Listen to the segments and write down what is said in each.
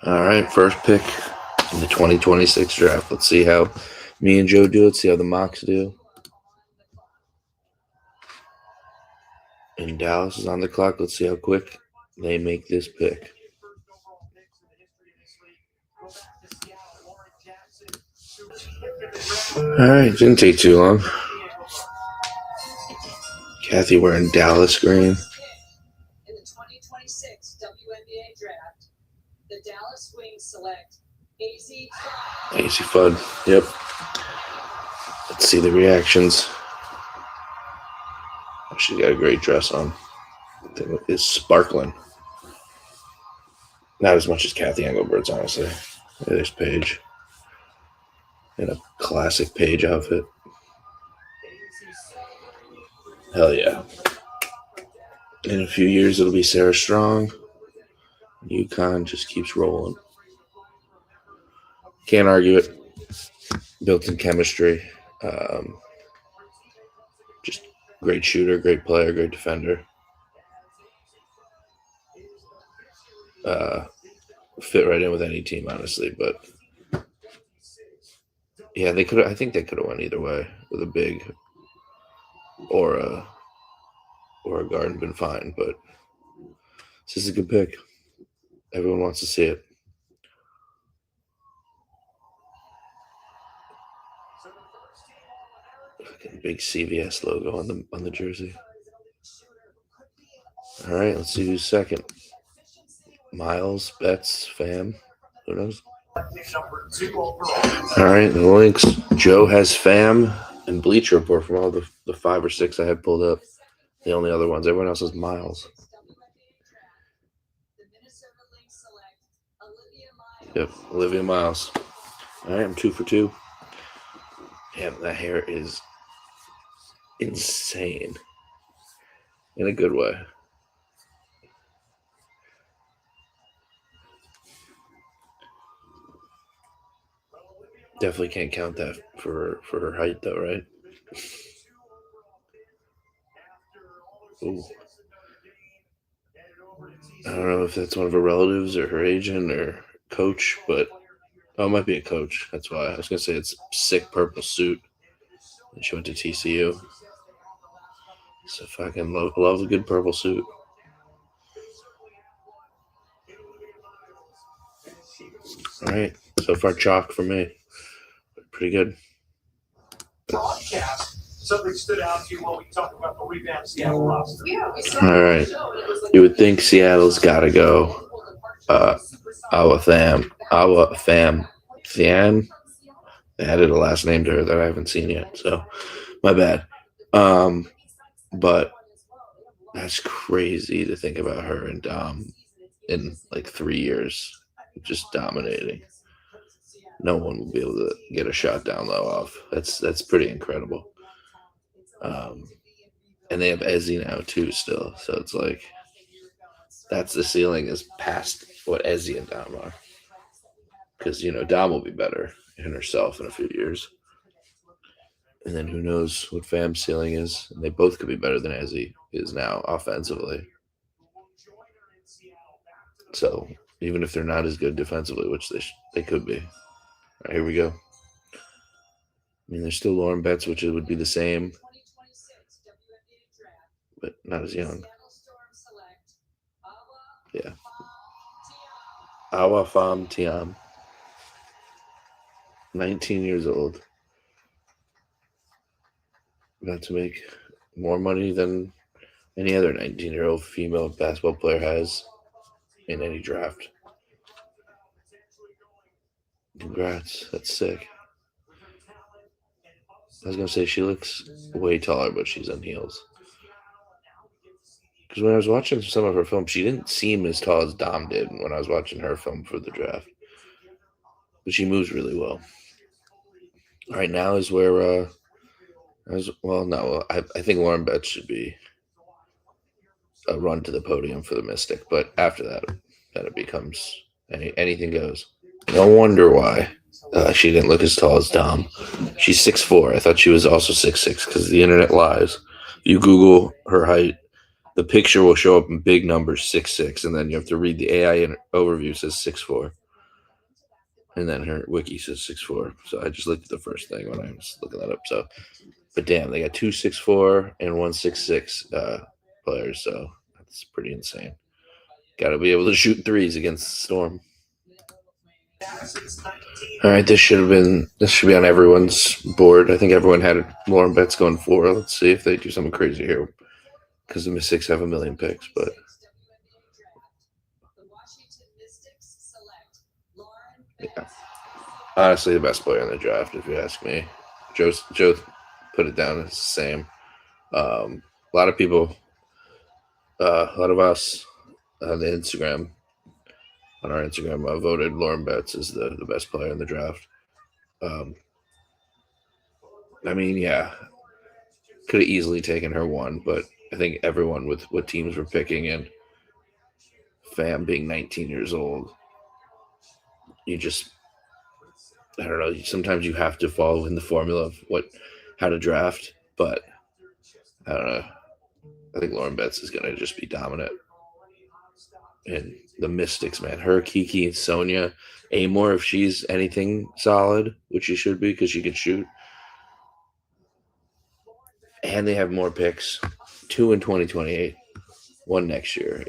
All right, first pick in the 2026 draft. Let's see how me and Joe do. Let's see how the mocks do. And Dallas is on the clock. Let's see how quick they make this pick. All right, didn't take too long. Kathy wearing Dallas green. In the 2026 WNBA draft, the Dallas Wings select AZ Fudd. Yep. Let's see the reactions. She's got a great dress on. It's sparkling. Not as much as Kathy Englebert's, honestly. There's Paige. In a classic Paige outfit. Hell yeah. In a few years, it'll be Sarah Strong. UConn just keeps rolling. Can't argue it. Built-in chemistry. Just great shooter, great player, great defender. Fit right in with any team, honestly. But yeah, they could. I think they could have went either way with a big or a guard and been fine. But this is a good pick. Everyone wants to see it. Big CVS logo on the jersey. All right, let's see who's second. Miles, Betts, Fam. Who knows? All right, the links. Joe has Fam and Bleacher Report from all the 5 or 6 I had pulled up. The only other ones. Everyone else has Miles. Yep, Olivia Miles. All right, I'm 2 for 2. Damn, that hair is insane. In a good way. Definitely can't count that for her height, though, right? Ooh. I don't know if that's one of her relatives or her agent or coach, but it might be a coach. That's why I was gonna say it's sick purple suit. And she went to TCU. So fucking love a good purple suit. All right, so far chalk for me. Pretty good. Something stood out to you when we talked about the revamped Seattle roster. All right, you would think Seattle's got to go. Awa Fam. They added a last name to her that I haven't seen yet, so my bad. But that's crazy to think about her and Dom in like 3 years, just dominating. No one will be able to get a shot down low off. That's pretty incredible. And they have Ezzy now too still. So it's like that's the ceiling is past what Ezzy and Dom are. Because, Dom will be better in herself in a few years. And then who knows what Fam's ceiling is. And they both could be better than Ezzy is now offensively. So even if they're not as good defensively, which they could be. All right, here we go. I mean, there's still Lauren Betts, which would be the same, but not as young. Yeah. Awa Fam Tiam. 19 years old. About to make more money than any other 19-year-old female basketball player has in any draft. Congrats. That's sick. I was going to say she looks way taller, but she's on heels. Because when I was watching some of her film, she didn't seem as tall as Dom did when I was watching her film for the draft. But she moves really well. All right, now is where, I think Lauren Betts should be a run to the podium for the Mystic. But after that it becomes anything goes. No wonder why she didn't look as tall as Dom. She's 6'4". I thought she was also 6'6" because the internet lies. You Google her height, the picture will show up in big numbers, 6'6", and then you have to read the AI overview, says 6'4". And then her wiki says 6'4". So I just looked at the first thing when I was looking that up. So, but damn, they got 2 6'4" and 1 6'6" players. So that's pretty insane. Got to be able to shoot threes against the Storm. All right, this should be on everyone's board. I think everyone had Lauren Betts going 4. Let's see if they do something crazy here, because the Mystics have 1 million picks. But yeah, honestly, the best player in the draft, if you ask me. Joe put it down as the same. A lot of people, a lot of us on our Instagram, voted Lauren Betts as the best player in the draft. I mean, yeah, could have easily taken her 1, but I think everyone with what teams were picking and Fam being 19 years old, I don't know. Sometimes you have to follow in the formula of how to draft, but I don't know. I think Lauren Betts is going to just be dominant. And the Mystics, man, her, Kiki, and Sonia Amor, if she's anything solid, which she should be because she can shoot. And they have more picks, 2 in 2028, 1 next year.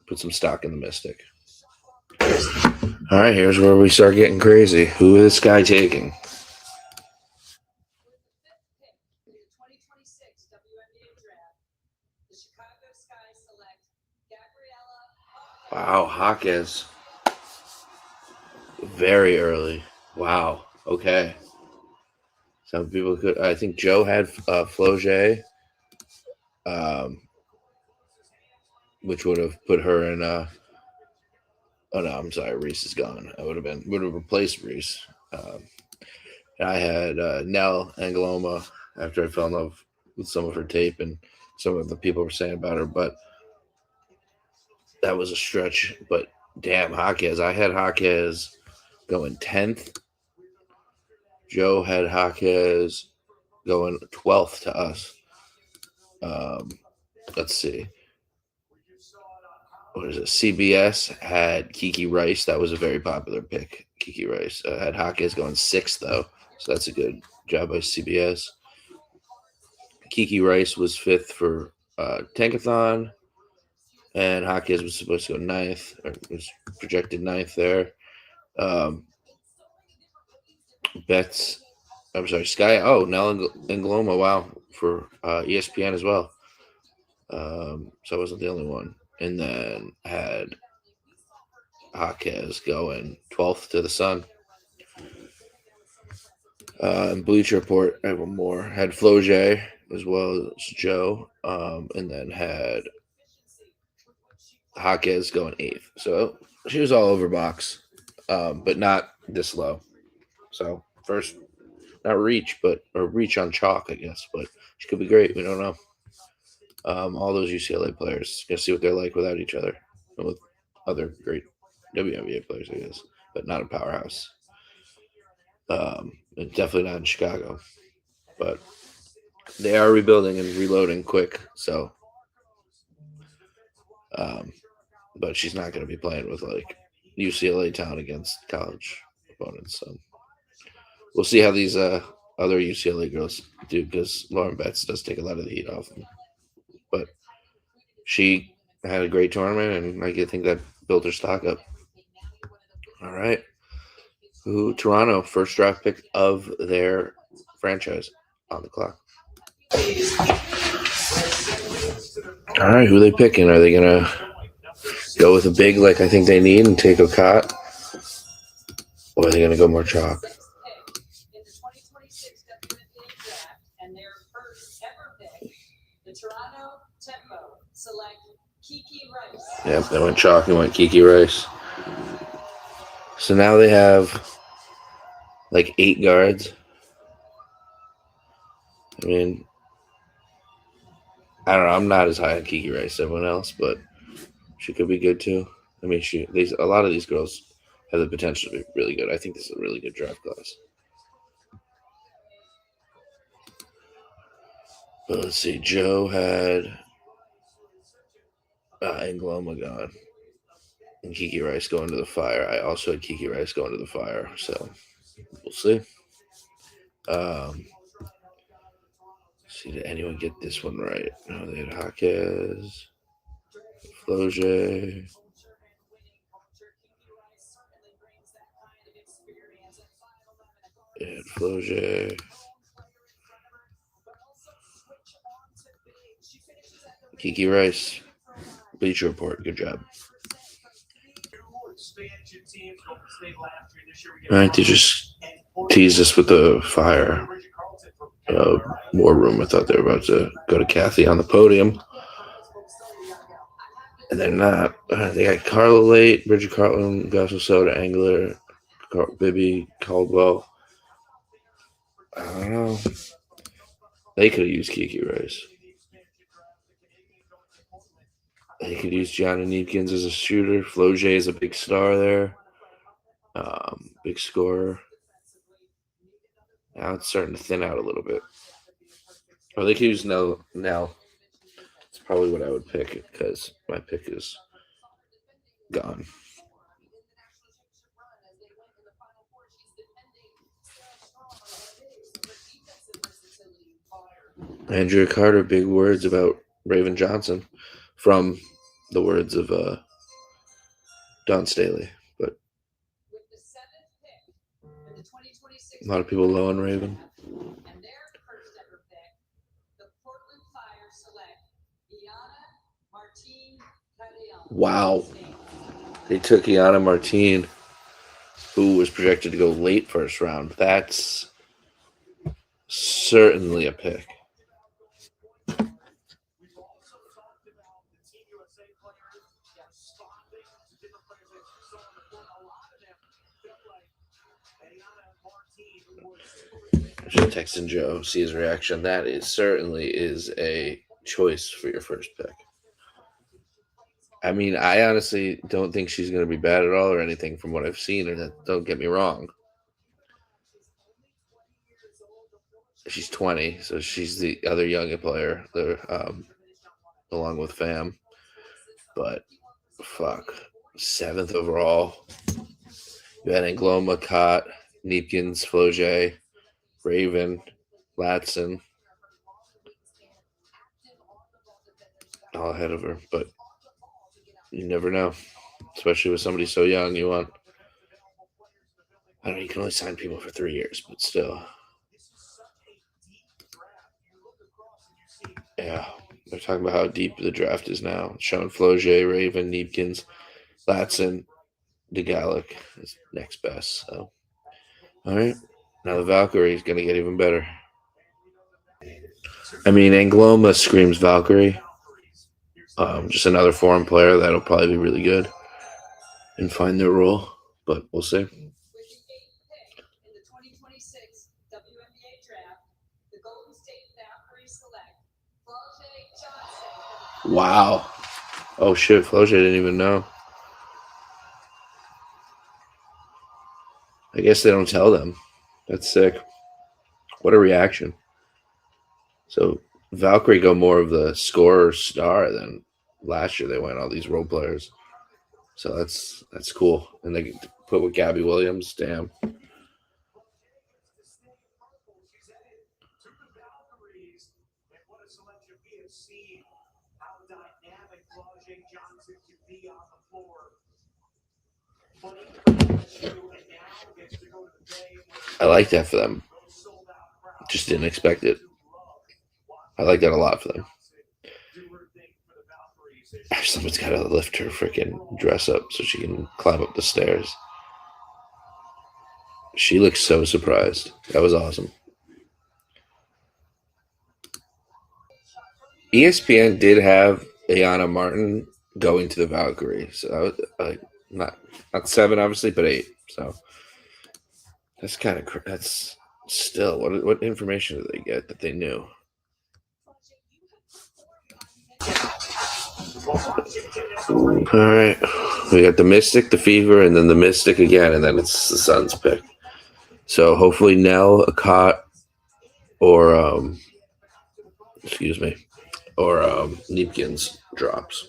Put some stock in the Mystic. All right, here's where we start getting crazy. Who is this guy taking? Wow, Hawkins. Very early. Wow. Okay. Some people could. I think Joe had Floget, which would have put her in. Oh no, I'm sorry. Reese is gone. I would have replaced Reese. And I had Nell Angloma after I fell in love with some of her tape and some of the people were saying about her, but that was a stretch. But damn, Hawkins. I had Hawkins going 10th. Joe had Hawkins going 12th to us. Let's see. What is it? CBS had Kiki Rice. That was a very popular pick. Kiki Rice. Had Hawkins going 6th, though. So that's a good job by CBS. Kiki Rice was 5th for Tankathon. And Hawkins was supposed to go 9th. Or was projected 9th there. Betts. I'm sorry, Sky. Oh, Nell Angloma. Wow. For ESPN as well. So I wasn't the only one. And then had Hawkins going 12th to the Sun. And Bleacher Report, I have one more. Had Floget as well as Joe. And then had Hawkins going 8th. So she was all over box, but not this low. So first, not reach, or reach on chalk, I guess. But she could be great. We don't know. All those UCLA players, gonna see what they're like without each other, and with other great WNBA players, I guess, but not a powerhouse. And definitely not in Chicago, but they are rebuilding and reloading quick. So, but she's not going to be playing with like UCLA talent against college opponents. So we'll see how these other UCLA girls do, because Lauren Betts does take a lot of the heat off them. But she had a great tournament, and I think that built her stock up. All right. Toronto, first draft pick of their franchise on the clock. All right, who are they picking? Are they going to go with a big like I think they need and take a cut? Or are they going to go more chalk? In the 2026 WNBA draft, and their first ever pick, the Toronto Tempo select Kiki Rice. Yep, they went chalk and went Kiki Rice. So now they have like 8 guards. I mean, I don't know. I'm not as high on Kiki Rice as everyone else, but she could be good too. I mean, a lot of these girls have the potential to be really good. I think this is a really good draft class. But let's see. Joe had Angloma gone. And Kiki Rice going to the fire. I also had Kiki Rice going to the fire, so we'll see. See, did anyone get this one right? No, they had Jaquez, Floje. They had Floje. Kiki Rice. Bleacher Report. Good job. All right, they just teased us with the fire. War room. I thought they were about to go to Kathy on the podium. And they're not. They got Carla late, Bridget Cartland, Gossel Soda, Angler, Bibby, Caldwell. I don't know. They could have used Kiki Rice. They could use Gianna Kneepkens as a shooter. Floje is a big star there. Big scorer. Now it's starting to thin out a little bit. Or they could use Nell. It's probably what I would pick because my pick is gone. Andrea Carter, big words about Raven Johnson from the words of Don Staley. But a lot of people low on Raven. Wow. They took Gianna Martin, who was projected to go late first round. That's certainly a pick. Just texting Joe, see his reaction. That certainly is a choice for your first pick. I mean, I honestly don't think she's going to be bad at all or anything from what I've seen. And don't get me wrong. She's 20, so she's the other young player there, along with Fam. But, fuck. 7th overall. You had Angloma, Cott, Kneepkens, Floje, Raven, Latson. All ahead of her, but you never know. Especially with somebody so young, you want... I don't know, you can only sign people for 3 years, but still. Yeah, they're talking about how deep the draft is now. Showing Floje, Raven, Kneepkens, Latson, DeGallic is next best. So, all right. Now the Valkyrie is going to get even better. I mean, Angloma screams Valkyrie. Just another foreign player that'll probably be really good and find their role, but we'll see. With the 8th pick in the 2026 WNBA draft, the Golden State Valkyries select Floje Johnson. Wow. Oh, shit. Floje didn't even know. I guess they don't tell them. That's sick. What a reaction. So Valkyrie go more of the scorer star than last year. They went all these role players. So that's cool. And they put with Gabby Williams. Damn. I like that for them. Just didn't expect it. I like that a lot for them. Someone's got to lift her freaking dress up so she can climb up the stairs. She looks so surprised. That was awesome. ESPN did have Gianna Martin going to the Valkyrie. So not 7, obviously, but 8. So that's kind of that's still what information did they get that they knew? All right, we got the Mystic, the Fever, and then the Mystic again, and then it's the Suns pick. So hopefully Nell, a Cott, or excuse me, or Kneepkens drops.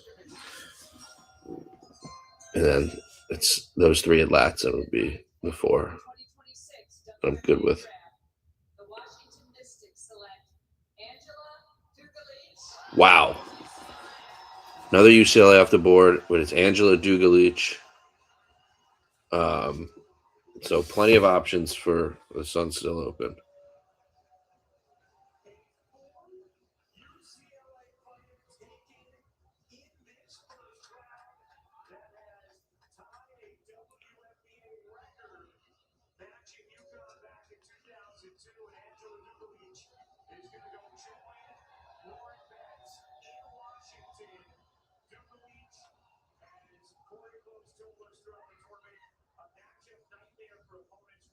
And then it's those three at Latson would be the four I'm good with. The Washington Mystics select Angela Dugalich. Wow. Another UCLA off the board, but it's Angela Dugalich. So plenty of options for the Sun still open.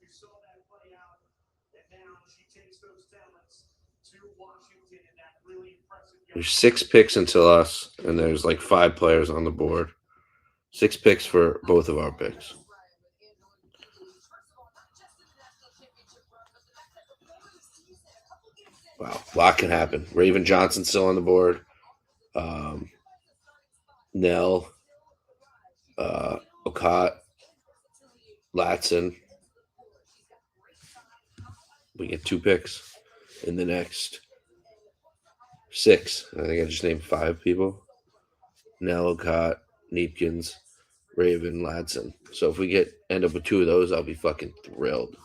We saw that play out, and now she takes those talents to Washington in that really impressive. There's 6 picks until us, and there's like 5 players on the board. 6 picks for both of our picks. Wow, a lot can happen. Raven Johnson still on the board. Nell, Okot, Latson. We get 2 picks in the next 6. I think I just named 5 people. Nell, Okot, Kneepkens, Raven, Latson. So if we end up with 2 of those, I'll be fucking thrilled.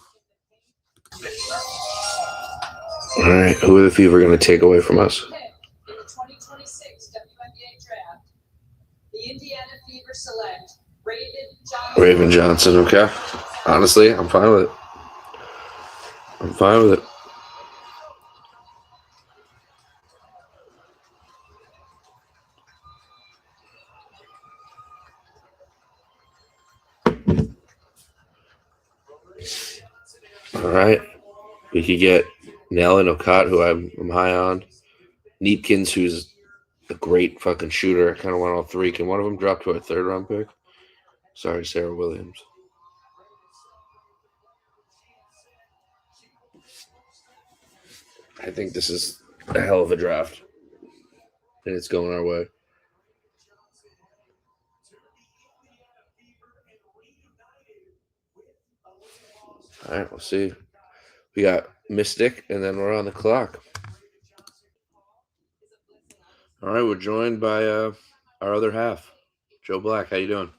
All right, who are the Fever going to take away from us? In the 2026 WNBA draft, the Indiana Fever select Raven Johnson, okay. Honestly, I'm fine with it. All right. We could get Nell and Okot, who I'm high on. Kneepkens, who's a great fucking shooter. I kind of want all 3. Can one of them drop to a 3rd round pick? Sorry, Sareh Williams. I think this is a hell of a draft. And it's going our way. All right, we'll see. We got Mystic, and then we're on the clock. All right, we're joined by our other half, Joe Black. How you doing?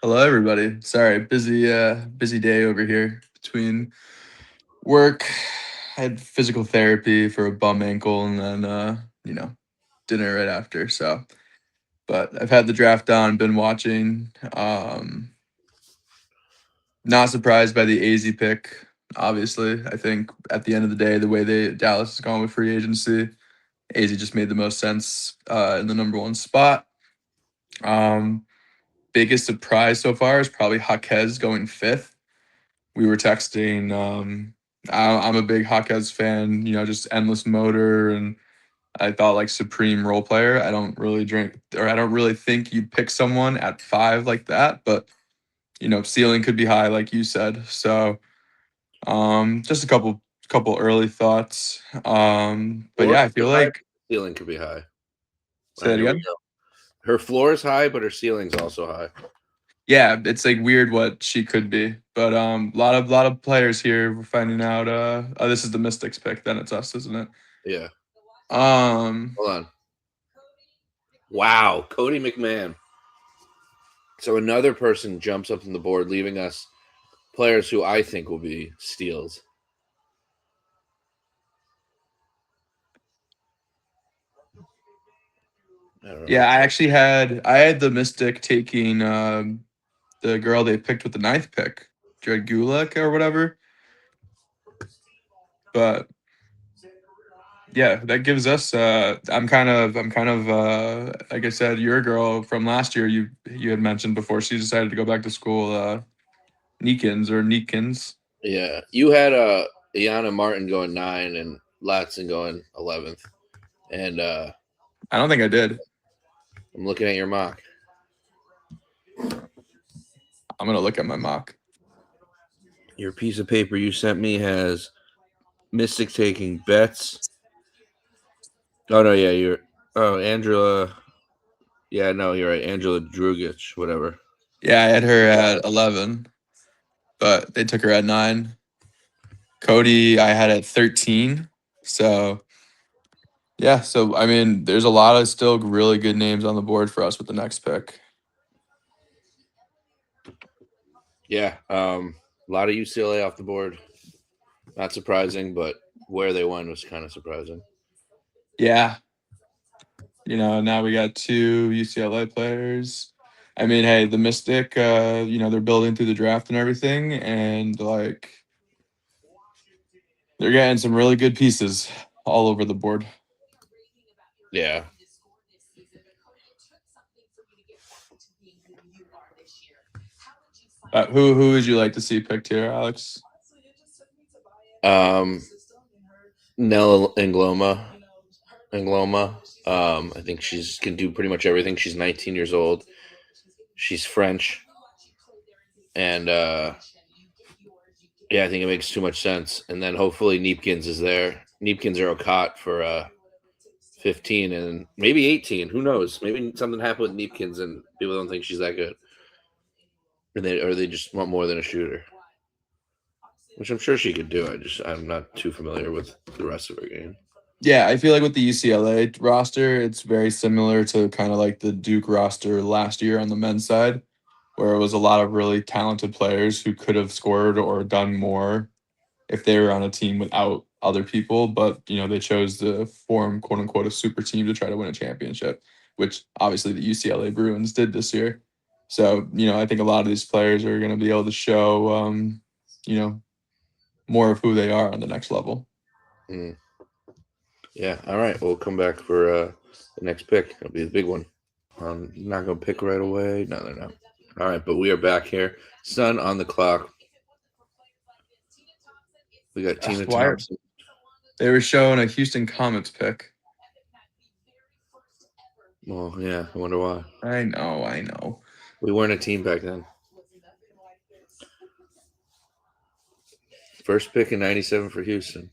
Hello, everybody. Sorry, busy day over here between work. I had physical therapy for a bum ankle, and then dinner right after. So, but I've had the draft on, been watching. Not surprised by the AZ pick. Obviously, I think at the end of the day, the way Dallas has gone with free agency, AZ just made the most sense in the number 1 spot. Biggest surprise so far is probably Jaquez going 5th. We were texting. I'm a big Jaquez fan, just endless motor. And I thought like supreme role player. I don't really think you'd pick someone at 5 like that, but ceiling could be high, like you said. So just a couple early thoughts. But yeah, I feel like ceiling could be high. Say that again? Her floor is high, but her ceiling's also high. Yeah, it's like weird what she could be. But a lot of players here. We're finding out. This is the Mystics pick. Then it's us, isn't it? Yeah. Hold on. Wow, Cody McMahon. So another person jumps up on the board, leaving us players who I think will be steals. Yeah, I had the Mystic taking the girl they picked with the 9th pick, Dragulak or whatever. But yeah, that gives us. I'm kind of like I said, your girl from last year. You had mentioned before she decided to go back to school. Kneepkens. Yeah, you had Gianna Martin going 9 and Latson going 11th, and I don't think I did. I'm looking at your mock. I'm gonna look at my mock. Your piece of paper you sent me has Mystic taking Betts. Oh no, yeah, Angela. Yeah, no, you're right, Angela Drugic, whatever. Yeah, I had her at 11, but they took her at 9. Cody, I had at 13. So, yeah. So, I mean, there's a lot of still really good names on the board for us with the next pick. Yeah, a lot of UCLA off the board. Not surprising, but where they went was kind of surprising. Yeah. Now we got 2 UCLA players. I mean, hey, the Mystic, they're building through the draft and everything, and like they're getting some really good pieces all over the board. Yeah. Who would you like to see picked here, Alex? Nell Angloma. I think she's can do pretty much everything. She's 19 years old. She's French. And yeah, I think it makes too much sense. And then hopefully Kneepkens is there. Kneepkens or Okat for 15 and maybe 18. Who knows? Maybe something happened with Kneepkens and people don't think she's that good. Or they just want more than a shooter. Which I'm sure she could do. I'm not too familiar with the rest of her game. Yeah, I feel like with the UCLA roster, it's very similar to kind of like the Duke roster last year on the men's side, where it was a lot of really talented players who could have scored or done more if they were on a team without other people. But, they chose to form, quote unquote, a super team to try to win a championship, which obviously the UCLA Bruins did this year. So, I think a lot of these players are going to be able to show, more of who they are on the next level. Mm. Yeah. All right. We'll come back for the next pick. It'll be the big one. I'm not going to pick right away. No, they're not. All right. But we are back here. Sun on the clock. We got Tina Thompson. They were showing a Houston Comets pick. Well, yeah. I wonder why. I know. We weren't a team back then. First pick in 97 for Houston.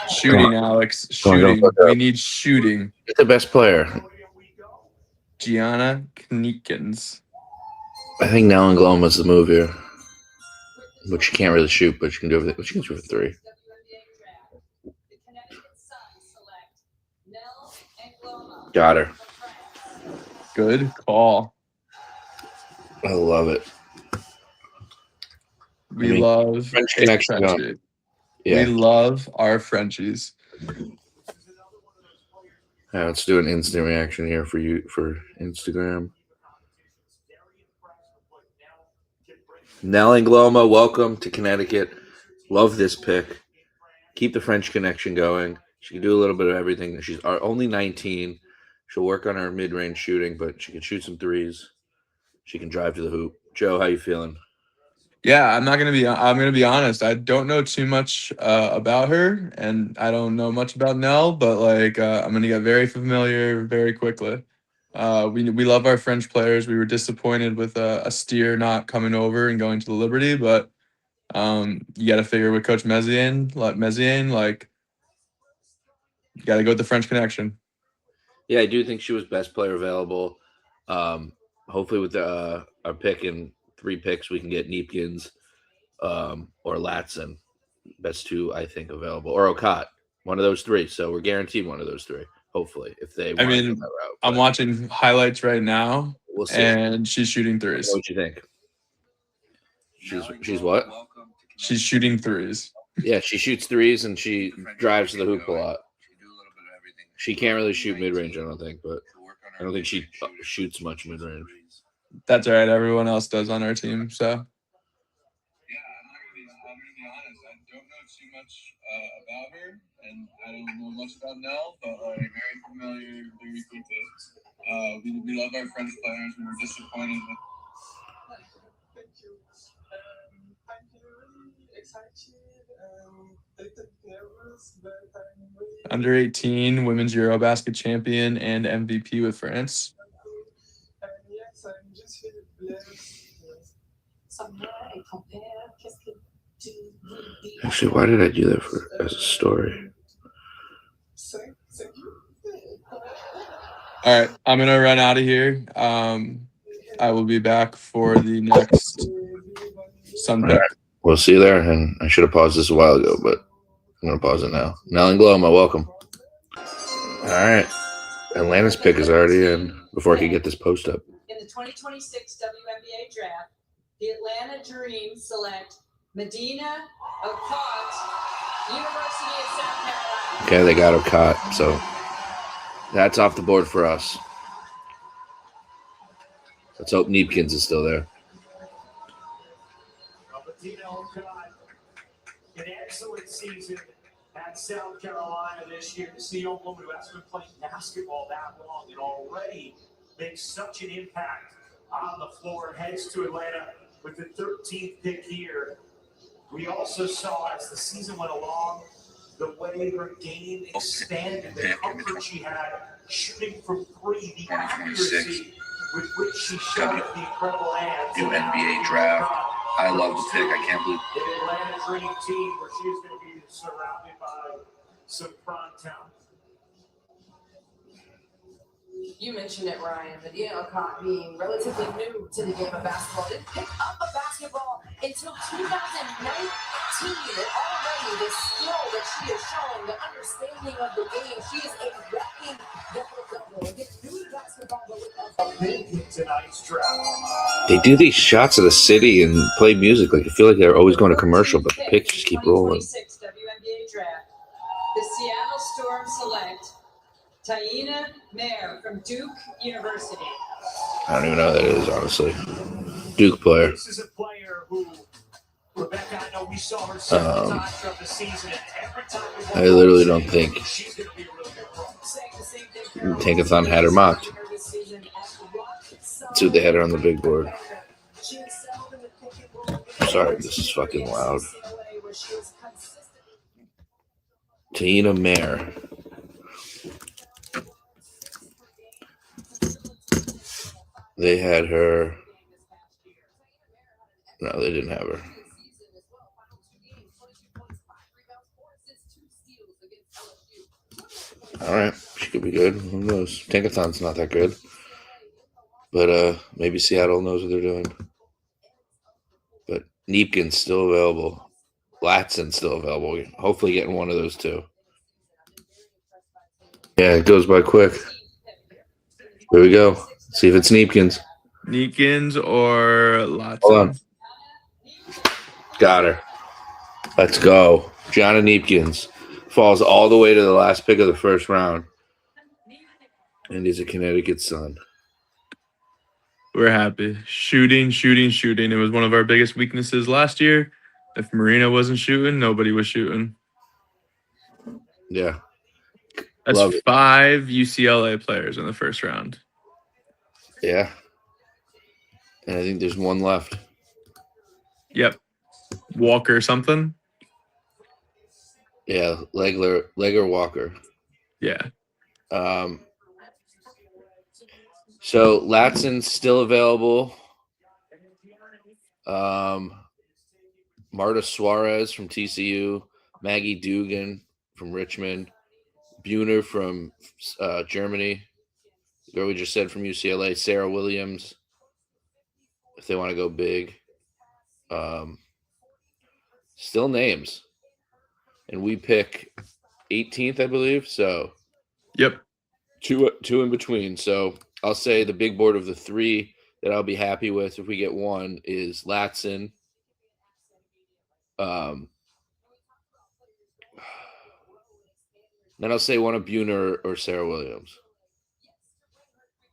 Shooting, Alex. Shooting. We need shooting. Get the best player. Gianna Kneepkens. I think Nell Angloma is the move here. But she can't really shoot, but she can do everything. She can shoot for 3. Got her. Good call. I love it. We love French connection. Yeah. We love our Frenchies. Let's do an instant reaction here for Instagram. Nell Angloma, welcome to Connecticut. Love this pick. Keep the French connection going. She can do a little bit of everything. She's only 19. She'll work on her mid-range shooting, but she can shoot some threes. She can drive to the hoop. Joe, how you feeling? Yeah, I'm gonna be honest. I don't know too much about her, and I don't know much about Nell, but I'm gonna get very familiar very quickly. We love our French players. We were disappointed with a Steer not coming over and going to the Liberty, but you got to figure with Coach Mezien, you got to go with the French connection. Yeah, I do think she was best player available. Hopefully, with our pick in 3 picks, we can get Kneepkens or Latson. Best 2, I think, available. Or Okat. One of those 3. So we're guaranteed one of those 3, hopefully, if they want to go that route. I'm watching highlights right now, we'll see. And she's shooting threes. What you think? She's what? She's shooting threes. Yeah, she shoots threes and she drives to the hoop a lot. She can't really shoot mid-range, I don't think, but I don't think she shoots much mid-range. That's all right. Everyone else does on our team, so. Yeah, I'm gonna be honest. I don't know too much about her, and I don't know much about Nell, but very familiar, very quickly. We love our French players. We were disappointed with. Thank you. I'm really excited. A little nervous, but I'm really. Under 18 women's Eurobasket champion and MVP with France. Yes, I'm just really blessed. Actually, why did I do that as a story? All right, I'm gonna run out of here. I will be back for the next Sun All pick. right. We'll see you there. And I should have paused this a while ago, but I'm going to pause it now. Nell Angloma, welcome. All right. Atlanta's pick is already in before I could get this post up. In the 2026 WNBA draft, the Atlanta Dream select Medina Okot, University of South Carolina. Okay, they got her caught, so that's off the board for us. Let's hope Kneepkens is still there. Medina Okot, an excellent season at South Carolina this year. To see a young woman who hasn't been playing basketball that long and already makes such an impact on the floor and heads to Atlanta with the 13th pick here. We also saw as the season went along the way her game expanded, the comfort she had shooting from three, the accuracy with which she shot the incredible hands. WNBA draft. I love the pick. I can't believe the Atlanta Dream team where she is going to be surrounded by some prime talent. You mentioned it, Ryan. Medina Okot being relatively new to the game of basketball, didn't pick up a basketball until 2019. And already the skill that she is showing, the understanding of the game, she is a wrecking double-double. Again, new to basketball, but with A big in tonight's draft. they do these shots of the city and play music. Like I feel like they're always going to commercial, but the picks just keep rolling. 2026 WNBA draft, the Seattle Storm select Taina Mayer from Duke University. I don't even know who that is, honestly. Duke player. This is a player who, Rebecca, I know we saw her several times throughout the season, and every time we I literally don't think she's going to be a really good pro. Saying the same thing for Tankathon had her mocked. this season as Let's see what they had her on the big board. she excelled in the pick and roll. Sorry, this is fucking loud. UCLA, where she was consistently Taina Mayer. They had her. No, they didn't have her. All right, she could be good. Who knows? Tankathon's not that good, but maybe Seattle knows what they're doing. But Kneepkens still available. Latson's still available. Hopefully, getting one of those two. Yeah, it goes by quick. Here we go. See if it's Kneepkens. Kneepkens or Latson? Hold on. Got her. Let's go. Gianna Kneepkens falls all the way to the last pick of the first round. And he's a Connecticut Sun. We're happy. Shooting. It was one of our biggest weaknesses last year. If Marina wasn't shooting, nobody was shooting. Yeah. That's Love it. 5 UCLA players in the first round. Yeah. And I think there's one left. Yep. Walker something? Yeah, Legler Walker. Yeah. So Latson's still available. Marta Suarez from TCU, Maggie Dugan from Richmond, Buhner from Germany, the girl we just said from UCLA, Sareh Williams, if they want to go big. Still names. And we pick 18th, I believe. So Yep. two in between. So I'll say the big board of the 3 that I'll be happy with if we get one is Latson. Then I'll say one of Buhner or Sareh Williams.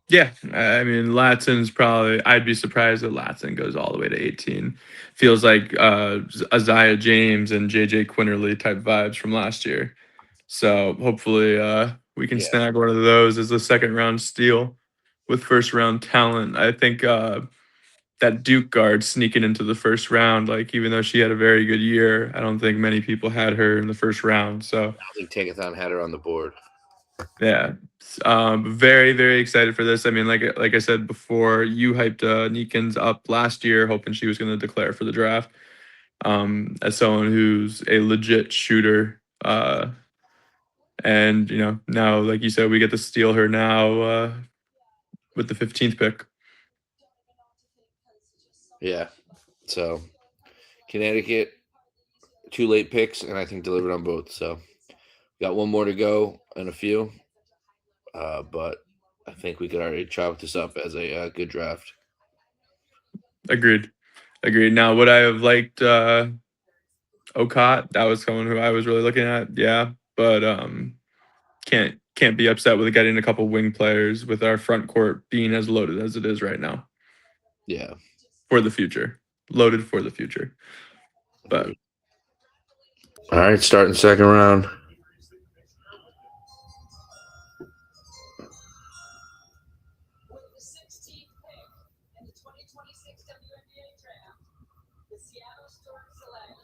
Yeah. I mean, Latson's probably, I'd be surprised that Latson goes all the way to 18. Feels like Isaiah James and JJ Quinterly type vibes from last year. So hopefully we can snag one of those as a second round steal with first round talent. I think that Duke guard sneaking into the first round, like even though she had a very good year, I don't think many people had her in the first round. So I think Tankathon had her on the board. yeah, very, very excited for this. I mean, like I said before, you hyped Kneepkens up last year, hoping she was going to declare for the draft. As someone who's a legit shooter, And, now, like you said, we get to steal her now with the 15th pick. Yeah. So Connecticut, 2 late picks, and I think delivered on both. So got one more to go and a few. But I think we could already chalk this up as a good draft. Agreed. Now, would I have liked Okot? That was someone who I was really looking at. Yeah, but can't be upset with getting a couple wing players with our front court being as loaded as it is right now. Yeah. For the future. Loaded for the future. But all right, starting second round. With the 16th pick in the 2026 WNBA draft, the Seattle Storm select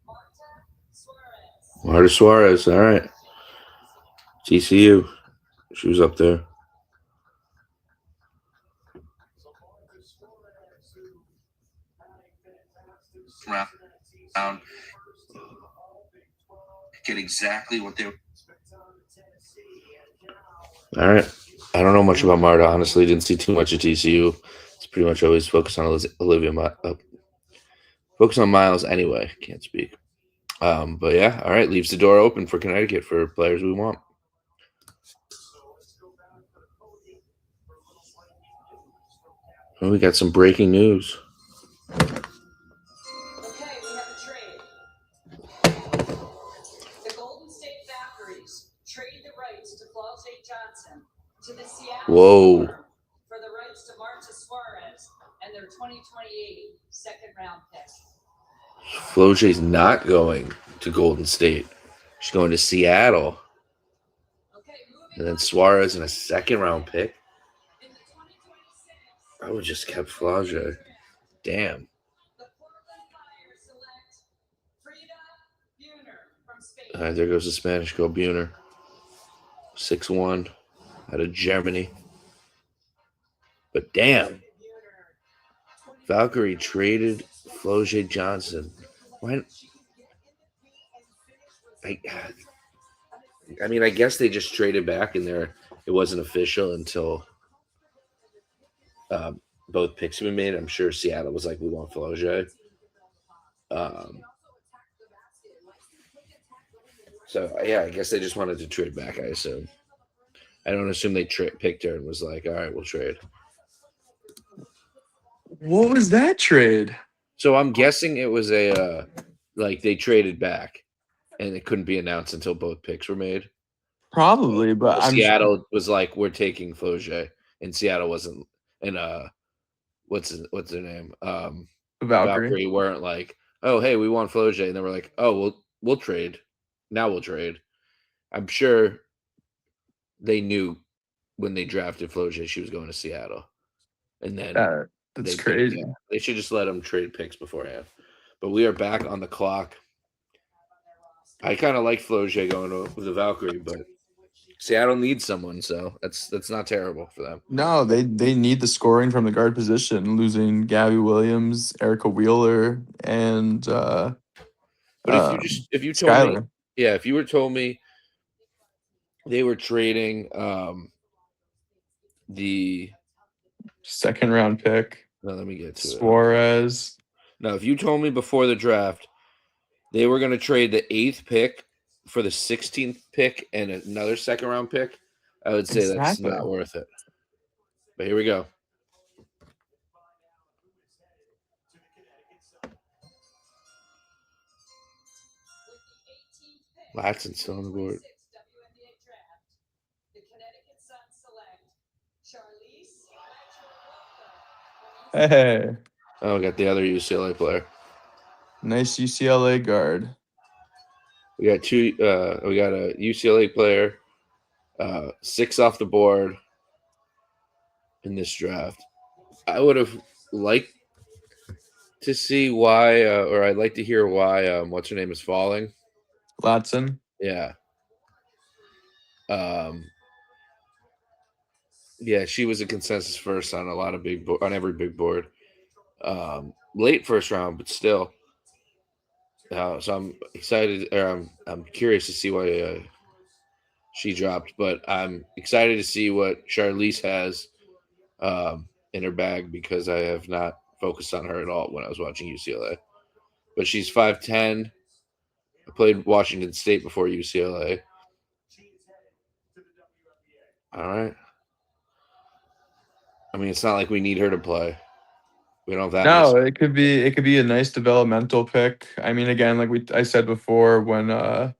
Marta Suarez. Marta Suarez. All right. TCU. She was up there. Round. Get exactly what they. All right. I don't know much about Marta. Honestly, didn't see too much of TCU. It's pretty much always focused on focus on Miles anyway. Can't speak. But yeah, all right. Leaves the door open for Connecticut for players we want. Well, we got some breaking news. Okay, we have a trade. The Golden State Valkyries trade the rights to Flau'jae Johnson to the Seattle Storm for the rights to Marta Suarez and their 2028 second-round pick. Flau'jae's not going to Golden State. She's going to Seattle. Okay, and then Suarez in a second-round pick. I would just kept Flau'jae. Damn. All right, there goes the Spanish girl, Buhner. 6'1", out of Germany. But damn. Valkyrie traded Flau'jae Johnson. Why? I mean, I guess they just traded back in there. It wasn't official until both picks have been made. I'm sure Seattle was like, we want Flau'jae. So, yeah, I guess they just wanted to trade back, I assume. I don't assume they picked her and was like, all right, we'll trade. What was that trade? So I'm guessing it was they traded back and it couldn't be announced until both picks were made. Probably, but Seattle was like, we're taking Flau'jae, and Seattle wasn't. And what's her name? Valkyrie weren't like, oh, hey, we want Flau'jae, and they were like, oh, we'll trade. Now we'll trade. I'm sure they knew when they drafted Flau'jae she was going to Seattle, and then that's crazy. They should just let them trade picks beforehand. But we are back on the clock. I kind of like Flau'jae going with the Valkyrie, but Seattle needs someone, so that's not terrible for them. No, they need the scoring from the guard position, losing Gabby Williams, Erica Wheeler, and but if you told Skyler. me, yeah, if you were told me they were trading the second round pick. No, let me get to Suarez. No, if you told me before the draft they were going to trade the 8th pick for the 16th pick and another second round pick, I would say that's not worth it. But here we go. Latson's still on the board. Hey. Oh, we got the other UCLA player. Nice UCLA guard. We got we got a UCLA player, 6 off the board in this draft. I would have liked to see why, or I'd like to hear why. What's her name is falling? Latson. Yeah. Yeah, she was a consensus first on a lot of on every big board. Late first round, but still. So I'm excited. I'm curious to see why she dropped. But I'm excited to see what Charlize has in her bag because I have not focused on her at all when I was watching UCLA. But she's 5'10". I played Washington State before UCLA. All right. I mean, it's not like we need her to play. We don't have that No, many. it could be a nice developmental pick. I mean, again, like I said before, when the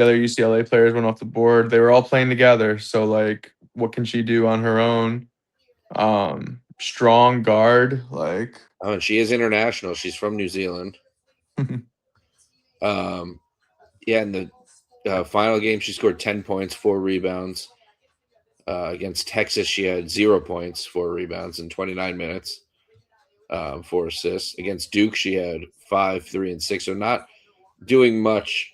other UCLA players went off the board, they were all playing together. So like, what can she do on her own? Strong guard, like Oh, and she is international. She's from New Zealand. Yeah, in the final game, she scored 10 points, 4 rebounds. Against Texas, she had 0 points, 4 rebounds in 29 minutes, 4 assists. Against Duke, she had 5, 3, and 6. So not doing much,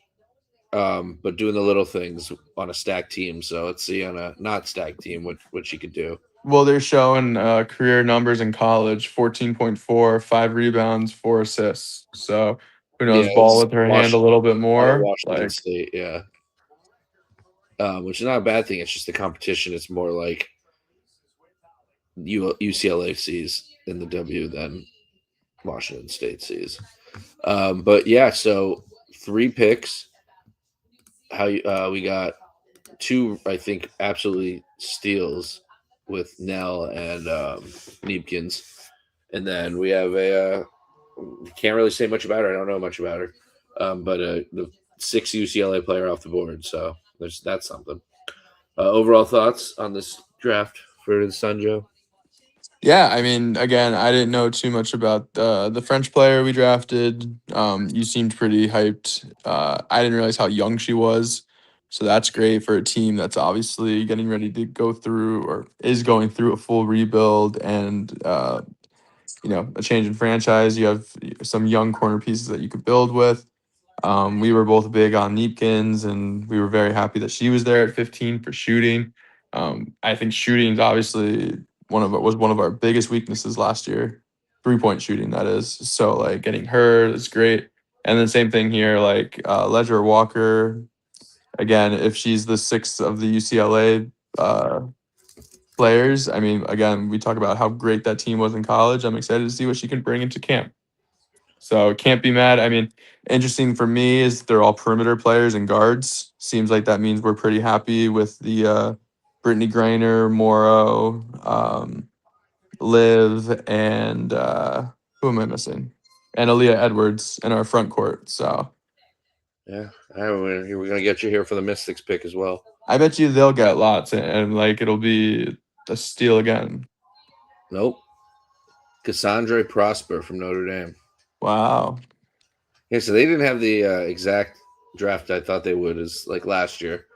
but doing the little things on a stacked team. So let's see on a not stacked team what she could do. well, they're showing career numbers in college: 14.4, 5 rebounds, 4 assists. So who knows? Yeah, Ball it's with her hand a little bit more. Washington Like, State, yeah. Which is not a bad thing. It's just the competition. It's more like UCLA sees in the W than Washington State sees. But yeah, so 3 picks. We got 2, I think, absolutely steals with Nell and Kneepkens, and then we have a can't really say much about her. I don't know much about her, but the 6th UCLA player off the board. So that's something. Overall thoughts on this draft for the Sun, Joe? yeah, I mean, again, I didn't know too much about the French player we drafted. You seemed pretty hyped. I didn't realize how young she was. So that's great for a team that's obviously getting ready to go through or is going through a full rebuild and, a change in franchise. You have some young corner pieces that you could build with. We were both big on Neepkins, and we were very happy that she was there at 15 for shooting. I think shooting is obviously was one of our biggest weaknesses last year, 3-point shooting, that is. So like getting her is great, and then same thing here. Like Ledger Walker, again, if she's the 6th of the UCLA players, I mean, again, we talk about how great that team was in college. I'm excited to see what she can bring into camp. So can't be mad. I mean, interesting for me is they're all perimeter players and guards. Seems like that means we're pretty happy with the Brittany Griner, Morrow, Liv, and who am I missing? And Aaliyah Edwards in our front court. So Yeah, we're gonna get you here for the Mystics pick as well. I bet you they'll get lots, and like it'll be a steal again. Nope. Cassandra Prosper from Notre Dame. Wow. Yeah, so they didn't have the exact draft I thought they would, as like last year,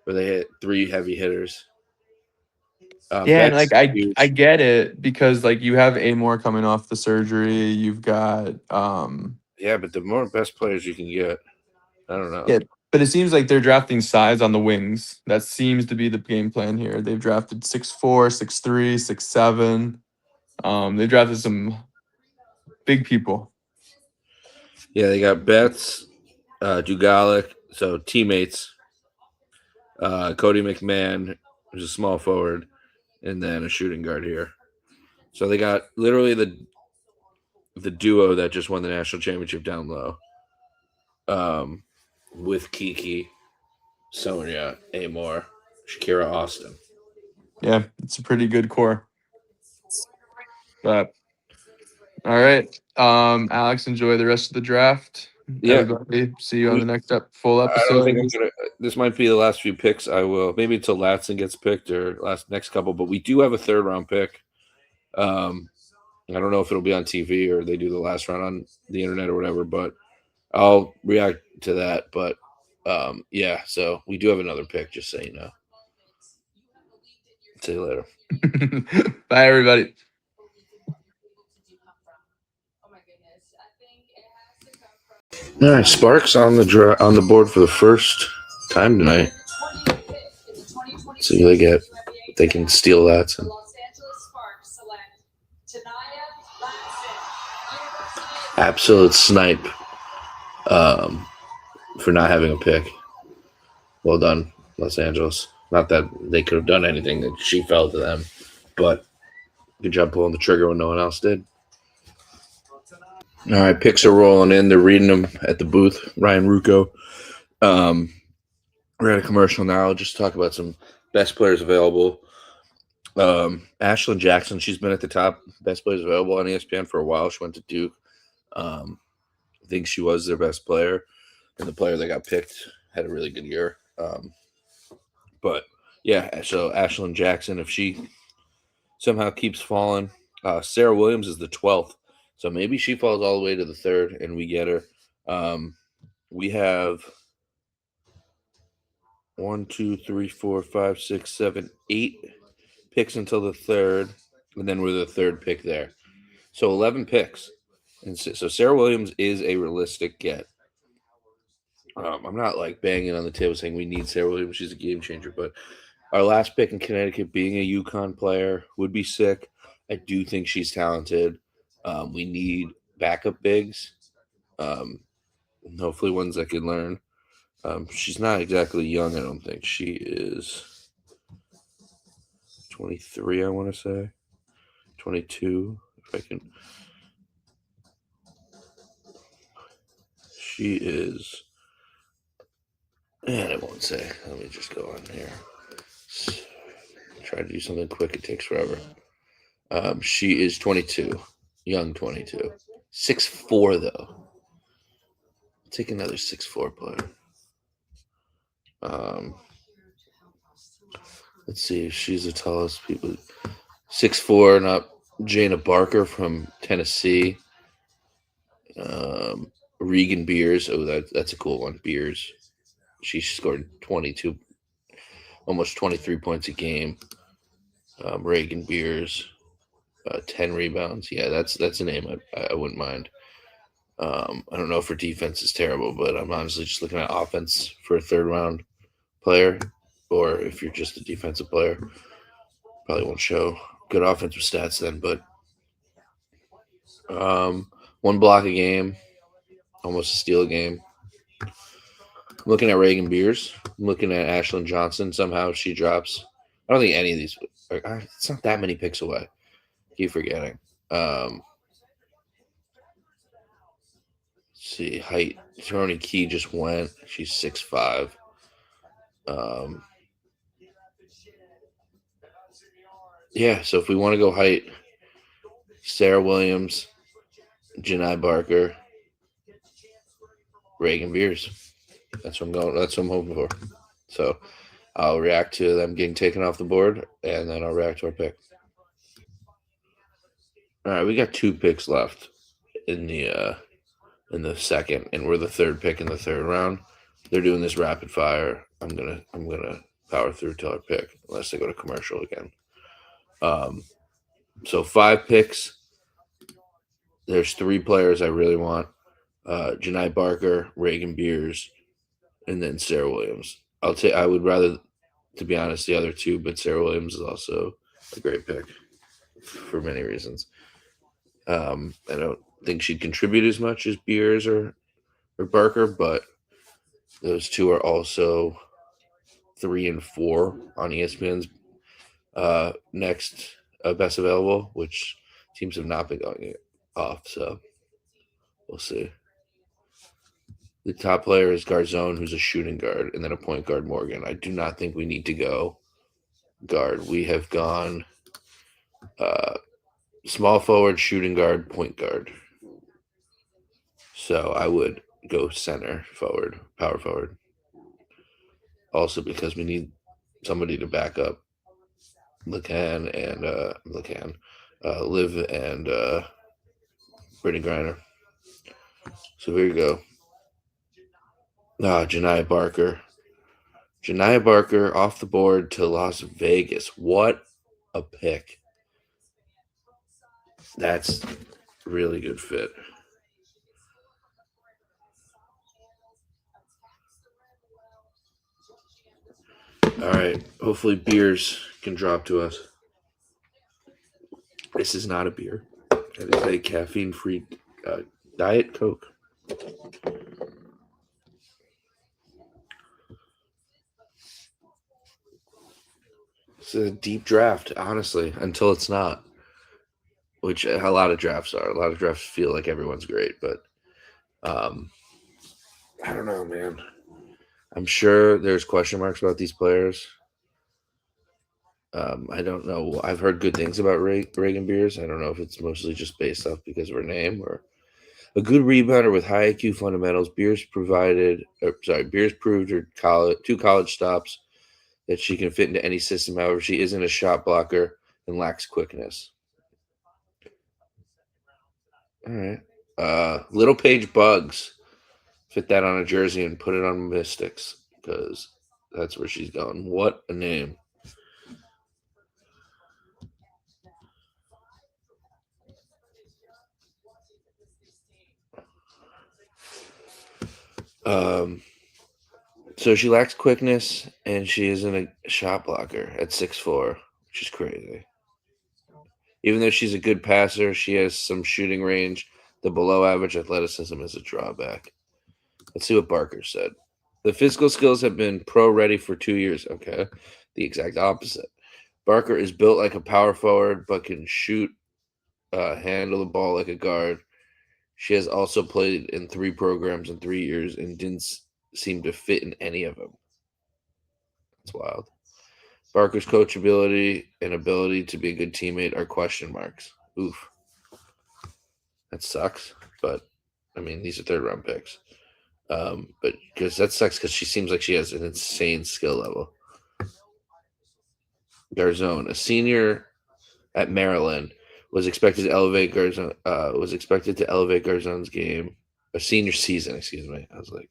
where they hit 3 heavy hitters. Yeah, and like huge. I get it because like you have Amor coming off the surgery. You've got Yeah, but the more best players you can get, I don't know. yeah, but it seems like they're drafting size on the wings. That seems to be the game plan here. They've drafted 6'4", 6'3", 6'7". They drafted some big people. Yeah, they got Betts, Dugalic, so teammates. Cody McMahon, who's a small forward, and then a shooting guard here. So they got literally the duo that just won the national championship down low. With Kiki, Sonia, Amor, Shakira Austin. Yeah, it's a pretty good core. But all right. Alex, enjoy the rest of the draft. Yeah. Everybody, see you on the next full episode. I don't think I'm gonna. This might be the last few picks. I will maybe until Latson gets picked or next couple. But we do have a 3rd round pick. I don't know if it'll be on TV or they do the last round on the internet or whatever. But I'll react to that. But yeah. So we do have another pick. Just so you know. See you later. Bye, everybody. All right, Sparks on the board for the first time tonight. So they can steal that. So. Absolute snipe for not having a pick. Well done. Los Angeles. Not that they could have done anything, that she fell to them, but good job pulling the trigger when no one else did. All right, picks are rolling in. They're reading them at the booth. Ryan Rucco. We're at a commercial now. Just talk about some best players available. Ashlyn Jackson, she's been at the top best players available on ESPN for a while. She went to Duke. I think she was their best player, and the player that got picked had a really good year. But yeah, so Ashlyn Jackson, if she somehow keeps falling, Sareh Williams is the 12th, so maybe she falls all the way to the 3rd, and we get her. We have 1, 2, 3, 4, 5, 6, 7, 8 picks until the 3rd, and then we're the 3rd pick there. So 11 picks. And so Sareh Williams is a realistic get. I'm not like banging on the table saying we need Sareh Williams. She's a game changer. But our last pick in Connecticut, being a UConn player, would be sick. I do think she's talented. We need backup bigs. Hopefully ones that can learn. She's not exactly young, I don't think. She is 23, I want to say. 22, if I can. She is, and I won't say. Let me just go on here. Try to do something quick. It takes forever. She is 22, young 22. 6'4", though. I'll take another 6'4" player. Let's see if she's the tallest people. 6'4", not Jana Barker from Tennessee. Regan Beers. Oh, that's a cool one. Beers. She scored 22, almost 23 points a game. Reagan Beers, 10 rebounds. Yeah, that's a name I wouldn't mind. I don't know if her defense is terrible, but I'm honestly just looking at offense for a 3rd round player, or if you're just a defensive player, probably won't show good offensive stats then. But 1 block a game, almost a steal a game. I'm looking at Reagan Beers. I'm looking at Ashlyn Johnson. Somehow she drops. I don't think any of these. It's not that many picks away. Keep forgetting. Let's see, height. Tony Key just went. She's 6'5". Yeah, so if we want to go height, Sareh Williams, Gianna Barker, Reagan Beers. That's what I'm going. That's what I'm hoping for. So I'll react to them getting taken off the board, and then I'll react to our pick. All right, we got 2 picks left in the 2nd, and we're the 3rd pick in the 3rd round. They're doing this rapid fire. I'm gonna power through till our pick, unless they go to commercial again. So 5 picks. There's 3 players I really want. Gianna Barker, Reagan Beers, and then Sareh Williams. I would rather, to be honest, the other 2, but Sareh Williams is also a great pick for many reasons. I don't think she'd contribute as much as Beers or Barker, but those 2 are also 3 and 4 on ESPN's next best available, which teams have not been going off, so we'll see. The top player is Garzone, who's a shooting guard, and then a point guard, Morgan. I do not think we need to go guard. We have gone small forward, shooting guard, point guard. So I would go center forward, power forward. Also because we need somebody to back up Liv and Brittany Griner. So here you go. Gianna Barker. Gianna Barker off the board to Las Vegas. What a pick. That's a really good fit. All right. Hopefully beers can drop to us. This is not a beer. It is a caffeine-free Diet Coke. It's a deep draft, honestly, until it's not. Which a lot of drafts are. A lot of drafts feel like everyone's great, but I don't know, man. I'm sure there's question marks about these players. I don't know. I've heard good things about Reagan Beers. I don't know if it's mostly just based off because of her name or a good rebounder with high IQ fundamentals. Beers proved her college stops that she can fit into any system. However, she isn't a shot blocker and lacks quickness. All right. Little Page Bugs. Fit that on a jersey and put it on Mystics because that's where she's going. What a name. So she lacks quickness and she isn't a shot blocker at 6'4", which is crazy. Even though she's a good passer, she has some shooting range. The below average athleticism is a drawback. Let's see what Barker said. The physical skills have been pro ready for 2 years. Okay. The exact opposite. Barker is built like a power forward, but can shoot, handle the ball like a guard. She has also played in 3 programs in 3 years and didn't seem to fit in any of them. That's wild. Barker's coachability and ability to be a good teammate are question marks. Oof. That sucks. But, I mean, these are 3rd-round picks. But because that sucks because she seems like she has an insane skill level. Garzone, a senior at Maryland, was expected to elevate Garzone's game. A senior season, excuse me. I was like,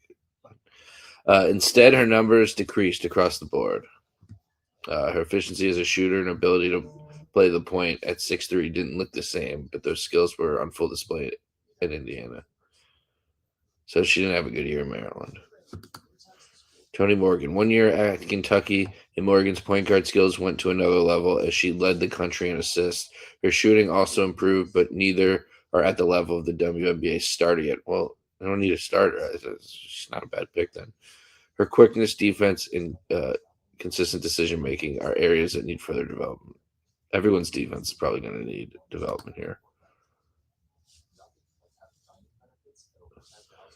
instead, her numbers decreased across the board. Her efficiency as a shooter and ability to play the point at 6'3" didn't look the same, but those skills were on full display in Indiana. So she didn't have a good year in Maryland. Tony Morgan, 1 year at Kentucky, and Morgan's point guard skills went to another level as she led the country in assists. Her shooting also improved, but neither are at the level of the WNBA starter yet. Well, I don't need a starter. She's not a bad pick then. Her quickness, defense, and consistent decision-making are areas that need further development. Everyone's defense is probably going to need development here.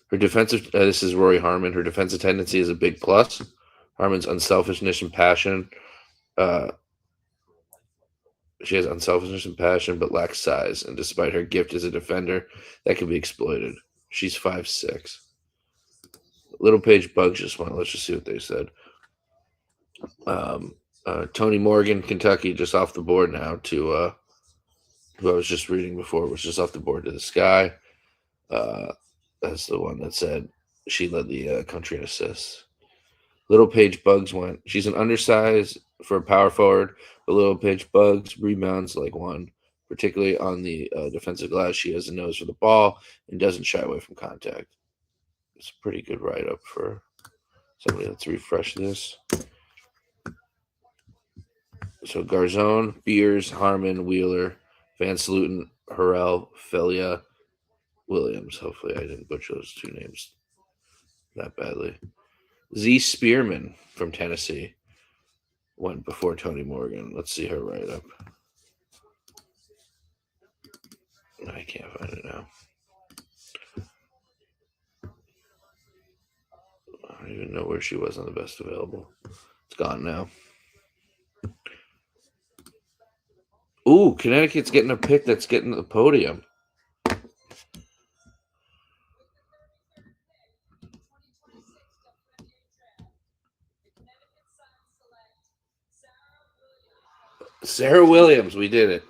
Her defensive, this is Rory Harmon. Her defensive tendency is a big plus. Harmon's unselfishness and passion. She has unselfishness and passion, but lacks size. And despite her gift as a defender, that can be exploited. She's 5'6". Little Page Bugs just went. Let's just see what they said. Tony Morgan, Kentucky, just off the board now to who I was just reading before, was just off the board to the sky. That's the one that said she led the country in assists. Little Page Bugs went. She's an undersized for a power forward, but Little Page Bugs rebounds like one, particularly on the defensive glass. She has a nose for the ball and doesn't shy away from contact. It's a pretty good write-up for somebody. Let's refresh this. So Garzone, Beers, Harmon, Wheeler, Van Sluten, Harrell, Felia, Williams. Hopefully I didn't butcher those 2 names that badly. Z Spearman from Tennessee went before Tony Morgan. Let's see her write-up. I can't find it now. I don't even know where she was on the best available. It's gone now. Ooh, Connecticut's getting a pick that's getting the podium. Sareh Williams, we did it.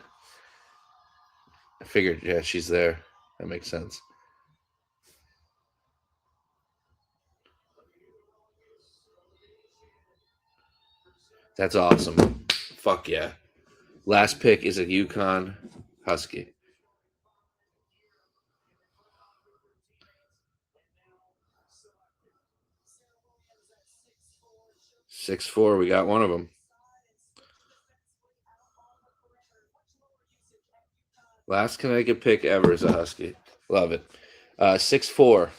I figured, yeah, she's there. That makes sense. That's awesome. Fuck yeah. Last pick is a UConn Husky. Six 6'4", we got one of them. Last Connecticut pick ever is a Husky. Love it. 6'4".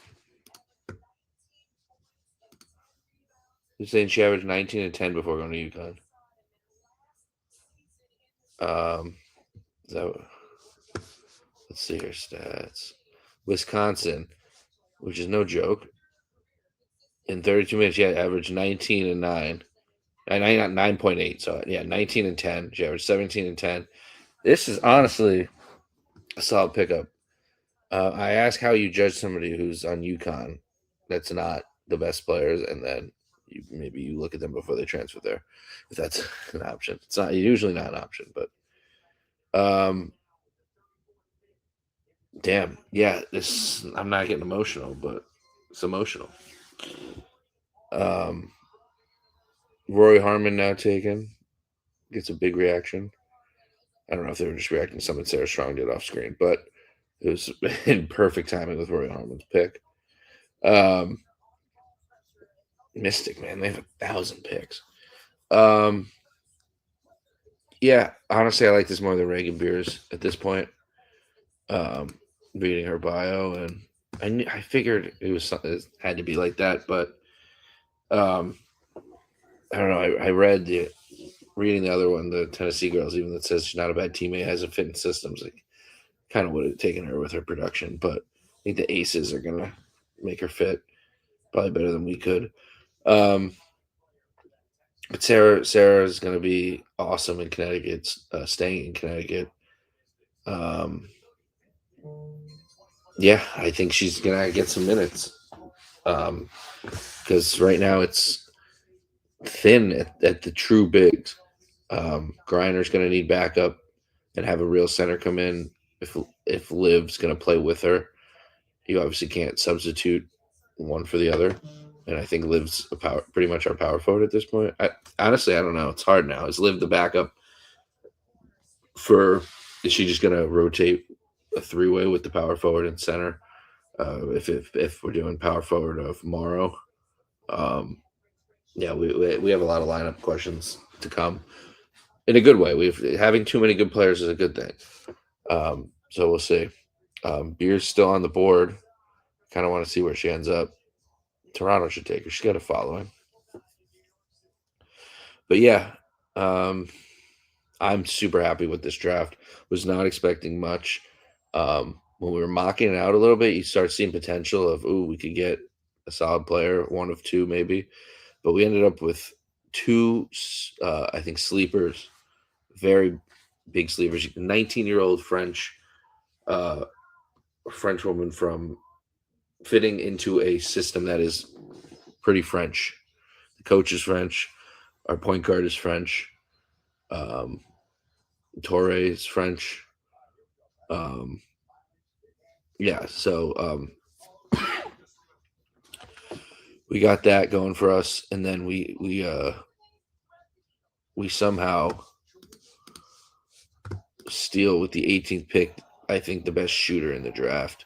You're saying she averaged 19 and 10 before going to UConn. Is that, let's see her stats. Wisconsin, which is no joke. In 32 minutes, she had averaged 19 and 9. 9.8. So, yeah, 19 and 10. She averaged 17 and 10. This is honestly a solid pickup. I ask how you judge somebody who's on UConn that's not the best players, and then maybe you look at them before they transfer there, if that's an option. It's not usually not an option, but damn, yeah. This I'm not getting emotional, but it's emotional. Rory Harmon now taken, gets a big reaction. I don't know if they were just reacting to something Sarah Strong did off screen, but it was in perfect timing with Rory Harmon's pick. Mystic, man, they have 1,000 picks. Yeah, honestly, I like this more than Reagan Beers at this point. Reading her bio, and I figured it had to be like that, but I don't know. I read reading the other one, the Tennessee girls, even that says she's not a bad teammate, has a fit in systems. Like, kind of would have taken her with her production, but I think the aces are gonna make her fit probably better than we could. But Sarah is going to be awesome in Connecticut, staying in Connecticut. Yeah, I think she's going to get some minutes because right now it's thin at the true bigs. Griner's going to need backup and have a real center come in if Liv's going to play with her. You obviously can't substitute one for the other. And I think Liv's pretty much our power forward at this point. Honestly, I don't know. It's hard now. Is Liv the backup is she just going to rotate a three-way with the power forward and center? If we're doing power forward of Morrow. Yeah, we have a lot of lineup questions to come in a good way. Having too many good players is a good thing. So we'll see. Beer's still on the board. Kind of want to see where she ends up. Toronto should take her. She's got a following. But yeah, I'm super happy with this draft. Was not expecting much. When we were mocking it out a little bit, you start seeing potential of, we could get a solid player, one of two maybe. But we ended up with two, I think, sleepers, very big sleepers. 19-year-old French woman from fitting into a system that is pretty French. The coach is French. Our point guard is French. Torre is French. Yeah, so we got that going for us, and then we somehow steal with the 18th pick. I think the best shooter in the draft.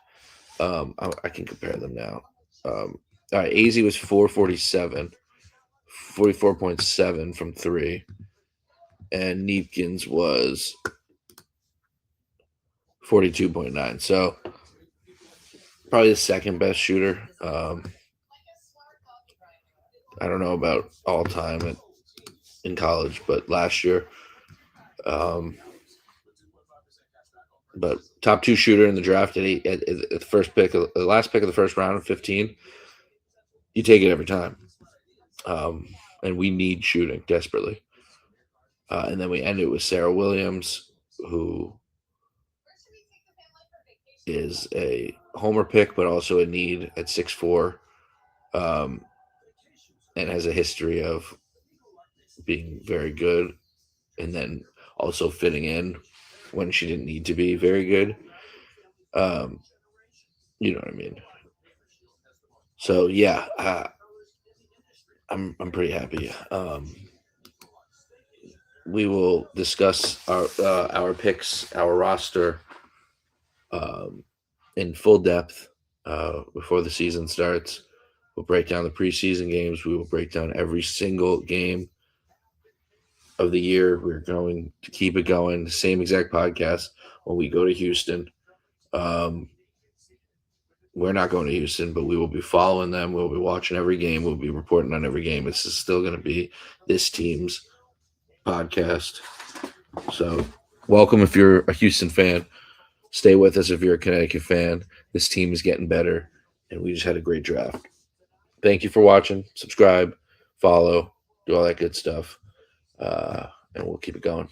I can compare them now. All right, AZ was 447, 44.7 from three, and Kneepkens was 42.9. So probably the second best shooter. I don't know about all time in college, but last year. But top two shooter in the draft at the first pick, the last pick of the first round, 15. You take it every time. And we need shooting desperately. And then we end it with Sareh Williams, who is a homer pick, but also a need at 6'4", and has a history of being very good, and then also fitting in when she didn't need to be very good. You know what I mean? So yeah, I'm pretty happy. We will discuss our picks, our roster, in full depth before the season starts. We'll break down the preseason games. We will break down every single game of the year. We're going to keep it going. The same exact podcast when we go to Houston. We're not going to Houston, but we will be following them. We'll be watching every game. We'll be reporting on every game. This is still going to be this team's podcast. So welcome if you're a Houston fan. Stay with us if you're a Connecticut fan. This team is getting better, and we just had a great draft. Thank you for watching. Subscribe, follow, do all that good stuff, and we'll keep it going.